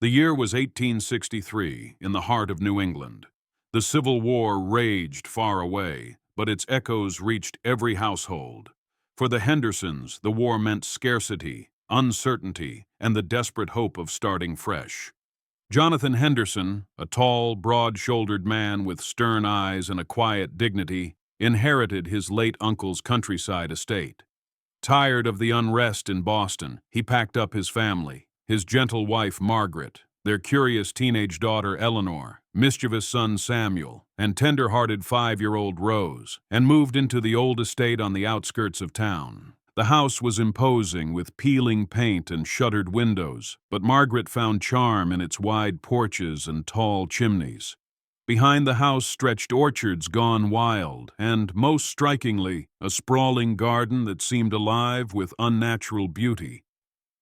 The year was 1863, in the heart of New England. The Civil War raged far away, but its echoes reached every household. For the Hendersons, the war meant scarcity, uncertainty, and the desperate hope of starting fresh. Jonathan Henderson, a tall, broad-shouldered man with stern eyes and a quiet dignity, inherited his late uncle's countryside estate. Tired of the unrest in Boston, he packed up his family, his gentle wife Margaret, their curious teenage daughter Eleanor, mischievous son Samuel, and tender-hearted 5-year-old Rose, and moved into the old estate on the outskirts of town. The house was imposing with peeling paint and shuttered windows, but Margaret found charm in its wide porches and tall chimneys. Behind the house stretched orchards gone wild, and, most strikingly, a sprawling garden that seemed alive with unnatural beauty.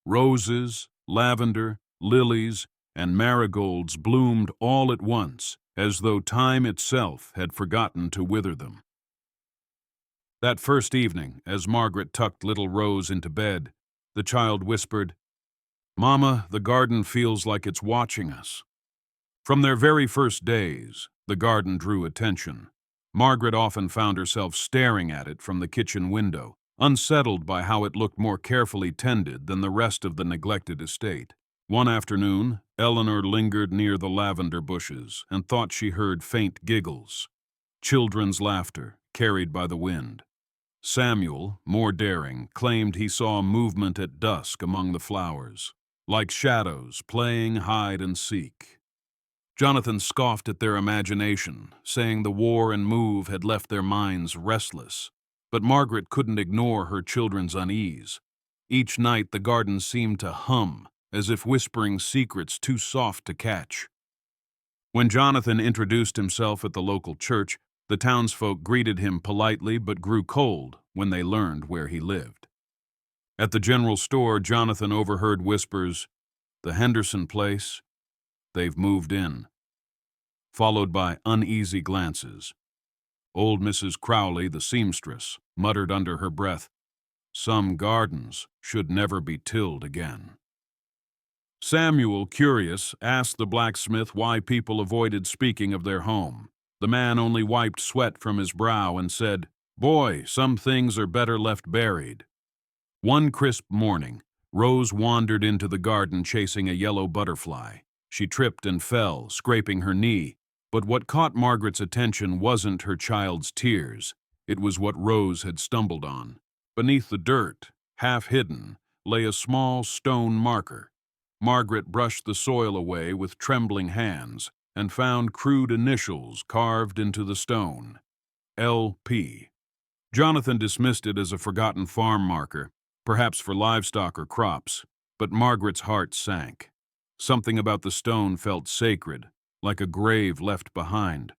Roses, lavender, lilies, and marigolds bloomed all at once, as though time itself had forgotten to wither them. That first evening, as Margaret tucked little Rose into bed, the child whispered, "Mama, the garden feels like it's watching us." From their very first days, the garden drew attention. Margaret often found herself staring at it from the kitchen window, unsettled by how it looked more carefully tended than the rest of the neglected estate. One afternoon, Eleanor lingered near the lavender bushes and thought she heard faint giggles. Children's laughter, carried by the wind. Samuel, more daring, claimed he saw movement at dusk among the flowers, like shadows playing hide and seek. Jonathan scoffed at their imagination, saying the war and move had left their minds restless. But Margaret couldn't ignore her children's unease. Each night the garden seemed to hum, as if whispering secrets too soft to catch. When Jonathan introduced himself at the local church, the townsfolk greeted him politely but grew cold when they learned where he lived. At the general store, Jonathan overheard whispers, "The Henderson place? They've moved in," followed by uneasy glances. Old Mrs. Crowley, the seamstress, muttered under her breath, "Some gardens should never be tilled again." Samuel, curious, asked the blacksmith why people avoided speaking of their home. The man only wiped sweat from his brow and said, "Boy, some things are better left buried." One crisp morning, Rose wandered into the garden chasing a yellow butterfly. She tripped and fell, scraping her knee, but what caught Margaret's attention wasn't her child's tears. It was what Rose had stumbled on. Beneath the dirt, half hidden, lay a small stone marker. Margaret brushed the soil away with trembling hands and found crude initials carved into the stone. L.P. Jonathan dismissed it as a forgotten farm marker, perhaps for livestock or crops, but Margaret's heart sank. Something about the stone felt sacred, like a grave left behind.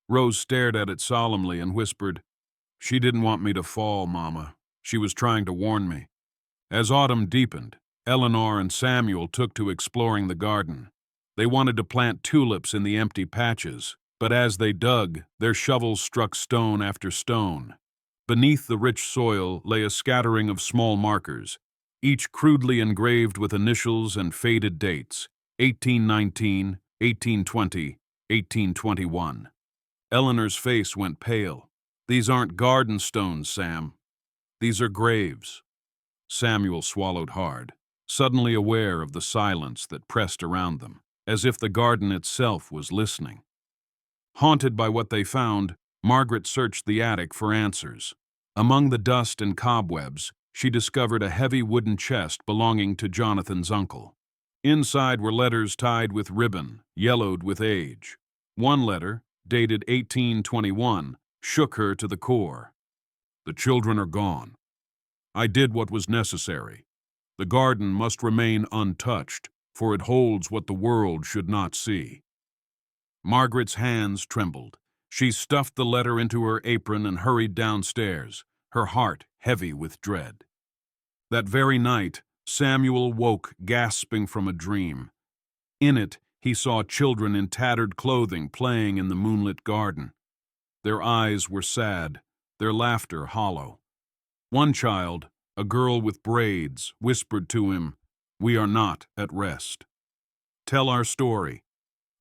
Rose stared at it solemnly and whispered, "She didn't want me to fall, Mama. She was trying to warn me." As autumn deepened, Eleanor and Samuel took to exploring the garden. They wanted to plant tulips in the empty patches, but as they dug, their shovels struck stone after stone. Beneath the rich soil lay a scattering of small markers, each crudely engraved with initials and faded dates, 1819, 1820, 1821. Eleanor's face went pale. "These aren't garden stones, Sam. These are graves." Samuel swallowed hard, suddenly aware of the silence that pressed around them, as if the garden itself was listening. Haunted by what they found, Margaret searched the attic for answers. Among the dust and cobwebs, she discovered a heavy wooden chest belonging to Jonathan's uncle. Inside were letters tied with ribbon, yellowed with age. One letter, dated 1821, shook her to the core. "The children are gone. I did what was necessary. The garden must remain untouched, for it holds what the world should not see." Margaret's hands trembled. She stuffed the letter into her apron and hurried downstairs, her heart heavy with dread. That very night, Samuel woke gasping from a dream. In it, he saw children in tattered clothing playing in the moonlit garden. Their eyes were sad, their laughter hollow. One child, a girl with braids, whispered to him, "We are not at rest." Tell our story."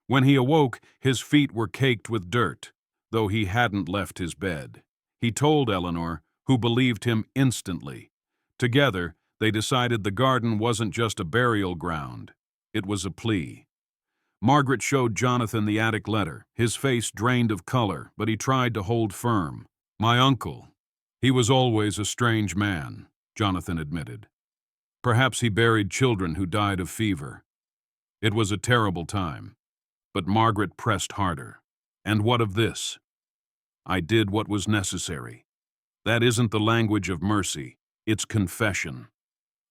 When he awoke, his feet were caked with dirt, though he hadn't left his bed. He told Eleanor, who believed him instantly. Together, they decided the garden wasn't just a burial ground. It was a plea. Margaret showed Jonathan the attic letter, his face drained of color, but he tried to hold firm. "My uncle. He was always a strange man," Jonathan admitted. "Perhaps he buried children who died of fever. It was a terrible time." But Margaret pressed harder. "And what of this? I did what was necessary. That isn't the language of mercy, it's confession."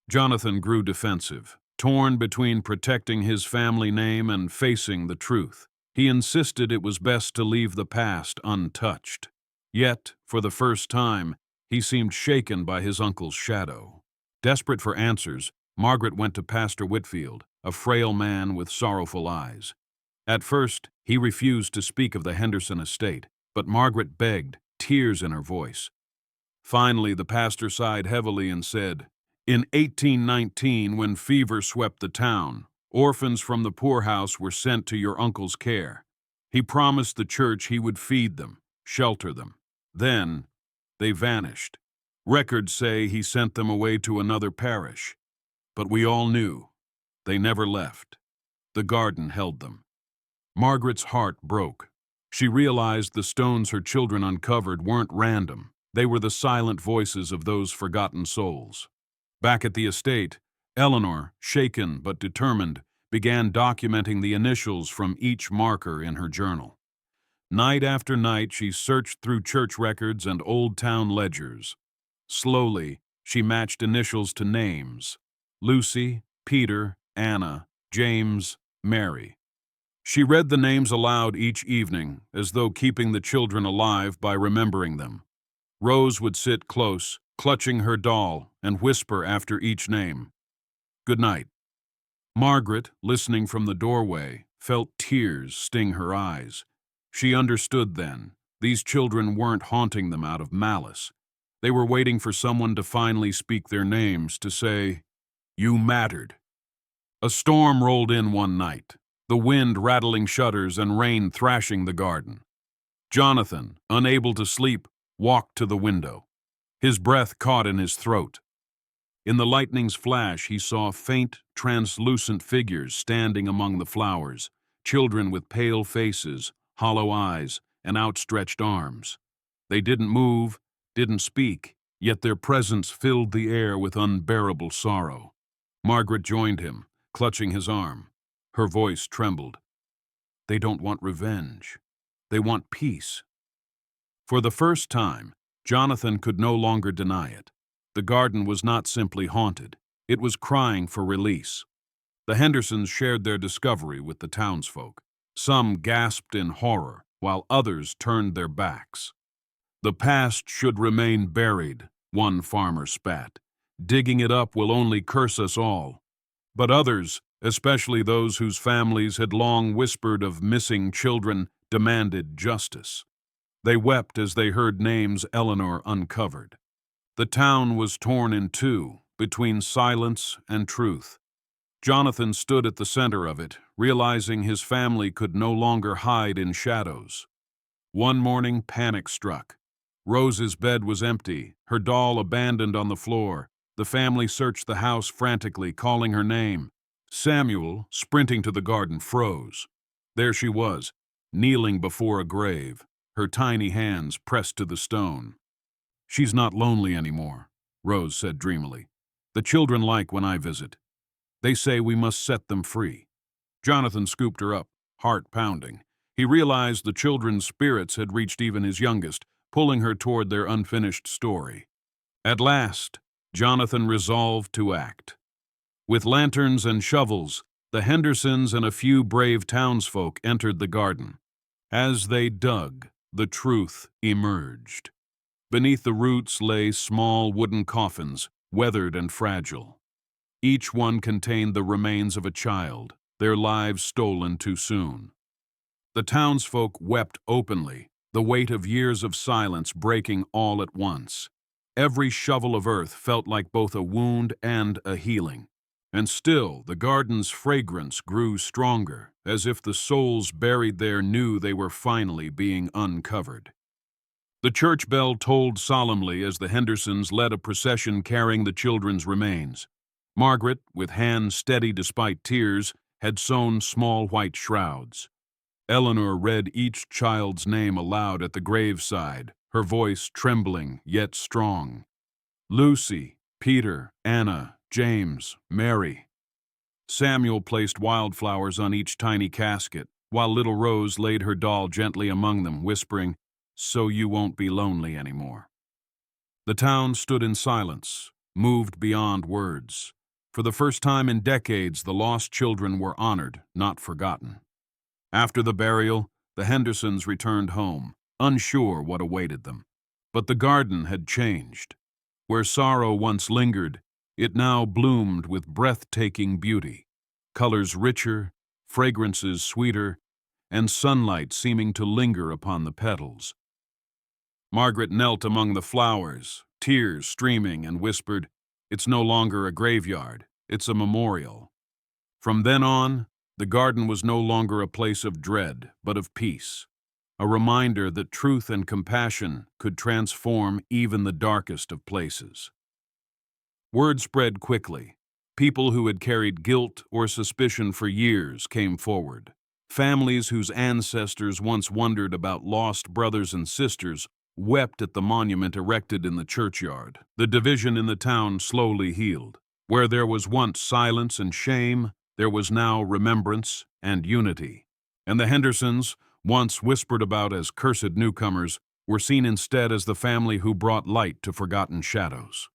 Jonathan grew defensive, torn between protecting his family name and facing the truth. He insisted it was best to leave the past untouched. Yet, for the first time, he seemed shaken by his uncle's shadow. Desperate for answers, Margaret went to Pastor Whitfield, a frail man with sorrowful eyes. At first, he refused to speak of the Henderson estate, but Margaret begged, tears in her voice. Finally, the pastor sighed heavily and said, "In 1819, when fever swept the town, orphans from the poorhouse were sent to your uncle's care. He promised the church he would feed them, shelter them. Then, they vanished. Records say he sent them away to another parish. But we all knew. They never left. The garden held them." Margaret's heart broke. She realized the stones her children uncovered weren't random. They were the silent voices of those forgotten souls. Back at the estate, Eleanor, shaken but determined, began documenting the initials from each marker in her journal. Night after night, she searched through church records and old town ledgers. Slowly, she matched initials to names: Lucy, Peter, Anna, James, Mary. She read the names aloud each evening, as though keeping the children alive by remembering them. Rose would sit close, clutching her doll, and whisper after each name, "Good night." Margaret, listening from the doorway, felt tears sting her eyes. She understood then. These children weren't haunting them out of malice. They were waiting for someone to finally speak their names, to say, "You mattered." A storm rolled in one night, the wind rattling shutters and rain thrashing the garden. Jonathan, unable to sleep, walked to the window. His breath caught in his throat. In the lightning's flash, he saw faint, translucent figures standing among the flowers, children with pale faces, hollow eyes, and outstretched arms. They didn't move, didn't speak, yet their presence filled the air with unbearable sorrow. Margaret joined him, clutching his arm. Her voice trembled. "They don't want revenge. They want peace." For the first time, Jonathan could no longer deny it. The garden was not simply haunted. It was crying for release. The Hendersons shared their discovery with the townsfolk. Some gasped in horror, while others turned their backs. "The past should remain buried," one farmer spat. "Digging it up will only curse us all." But others, especially those whose families had long whispered of missing children, demanded justice. They wept as they heard names Eleanor uncovered. The town was torn in two, between silence and truth. Jonathan stood at the center of it, realizing his family could no longer hide in shadows. One morning, panic struck. Rose's bed was empty, her doll abandoned on the floor. The family searched the house frantically, calling her name. Samuel, sprinting to the garden, froze. There she was, kneeling before a grave, her tiny hands pressed to the stone. "She's not lonely anymore," Rose said dreamily. "The children like when I visit. They say we must set them free." Jonathan scooped her up, heart pounding. He realized the children's spirits had reached even his youngest, pulling her toward their unfinished story. At last, Jonathan resolved to act. With lanterns and shovels, the Hendersons and a few brave townsfolk entered the garden. As they dug, the truth emerged. Beneath the roots lay small wooden coffins, weathered and fragile. Each one contained the remains of a child, their lives stolen too soon. The townsfolk wept openly, the weight of years of silence breaking all at once. Every shovel of earth felt like both a wound and a healing. And still, the garden's fragrance grew stronger, as if the souls buried there knew they were finally being uncovered. The church bell tolled solemnly as the Hendersons led a procession carrying the children's remains. Margaret, with hands steady despite tears, had sewn small white shrouds. Eleanor read each child's name aloud at the graveside, her voice trembling yet strong. Lucy, Peter, Anna, James, Mary. Samuel placed wildflowers on each tiny casket, while little Rose laid her doll gently among them, whispering, "So you won't be lonely anymore." The town stood in silence, moved beyond words. For the first time in decades, the lost children were honored, not forgotten. After the burial, the Hendersons returned home, unsure what awaited them. But the garden had changed. Where sorrow once lingered, it now bloomed with breathtaking beauty, colors richer, fragrances sweeter, and sunlight seeming to linger upon the petals. Margaret knelt among the flowers, tears streaming, and whispered, "It's no longer a graveyard, it's a memorial." From then on, the garden was no longer a place of dread, but of peace, a reminder that truth and compassion could transform even the darkest of places. Word spread quickly. People who had carried guilt or suspicion for years came forward. Families whose ancestors once wondered about lost brothers and sisters wept at the monument erected in the churchyard. The division in the town slowly healed. Where there was once silence and shame, there was now remembrance and unity. And the Hendersons, once whispered about as cursed newcomers, were seen instead as the family who brought light to forgotten shadows.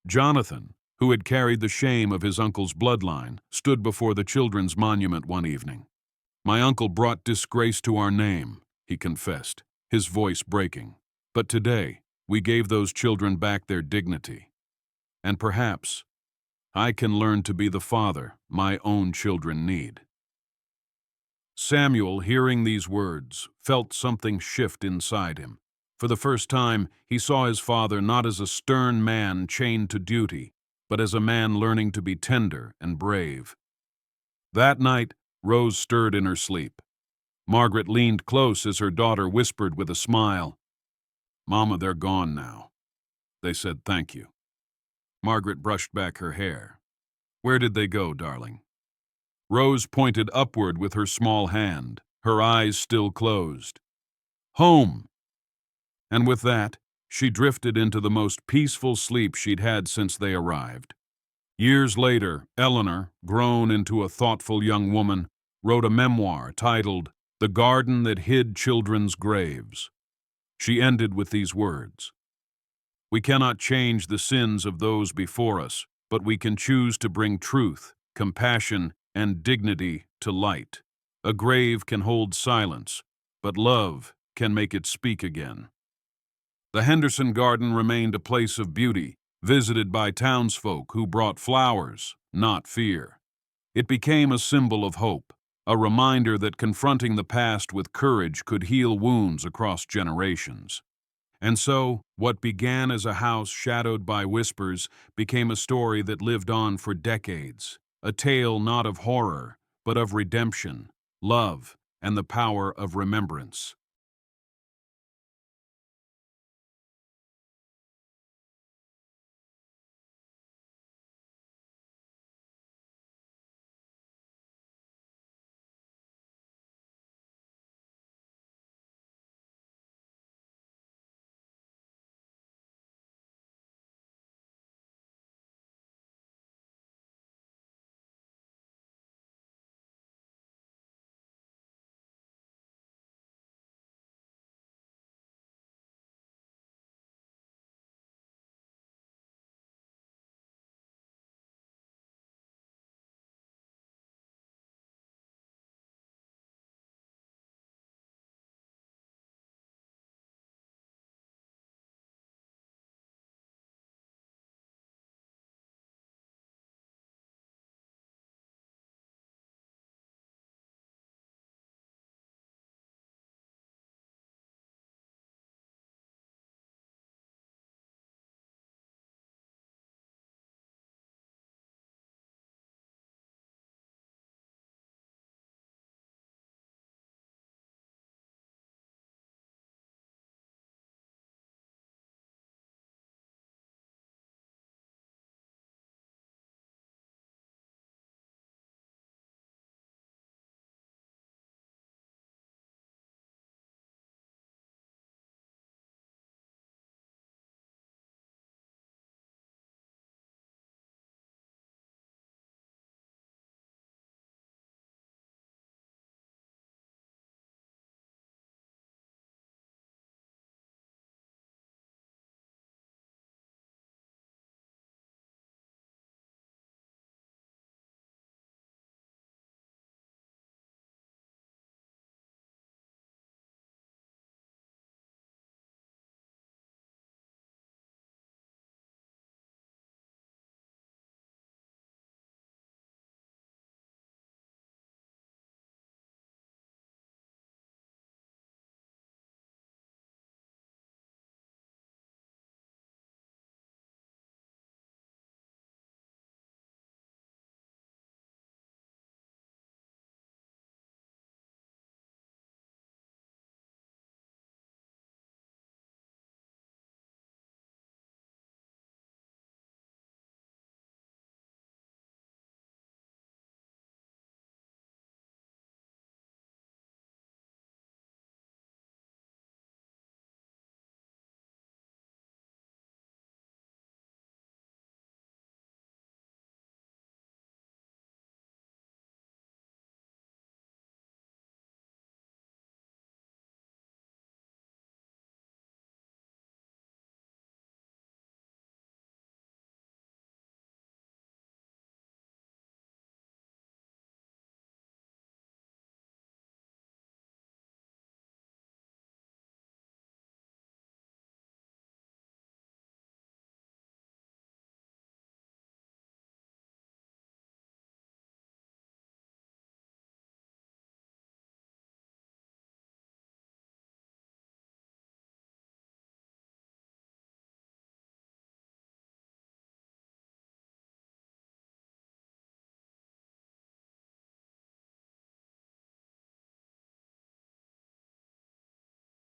Jonathan, who had carried the shame of his uncle's bloodline, stood before the children's monument one evening. "My uncle brought disgrace to our name," he confessed, his voice breaking. "But today, we gave those children back their dignity. And perhaps I can learn to be the father my own children need." Samuel, hearing these words, felt something shift inside him. For the first time, he saw his father not as a stern man chained to duty, but as a man learning to be tender and brave. That night, Rose stirred in her sleep. Margaret leaned close as her daughter whispered with a smile, "Mama, they're gone now. They said thank you." Margaret brushed back her hair. "Where did they go, darling?" Rose pointed upward with her small hand, her eyes still closed. "Home!" And with that, she drifted into the most peaceful sleep she'd had since they arrived. Years later, Eleanor, grown into a thoughtful young woman, wrote a memoir titled "The Garden That Hid Children's Graves." She ended with these words, "We cannot change the sins of those before us, but we can choose to bring truth, compassion, and dignity to light. A grave can hold silence, but love can make it speak again." The Henderson garden remained a place of beauty, visited by townsfolk who brought flowers, not fear. It became a symbol of hope, a reminder that confronting the past with courage could heal wounds across generations. And so, what began as a house shadowed by whispers became a story that lived on for decades, a tale not of horror, but of redemption, love, and the power of remembrance.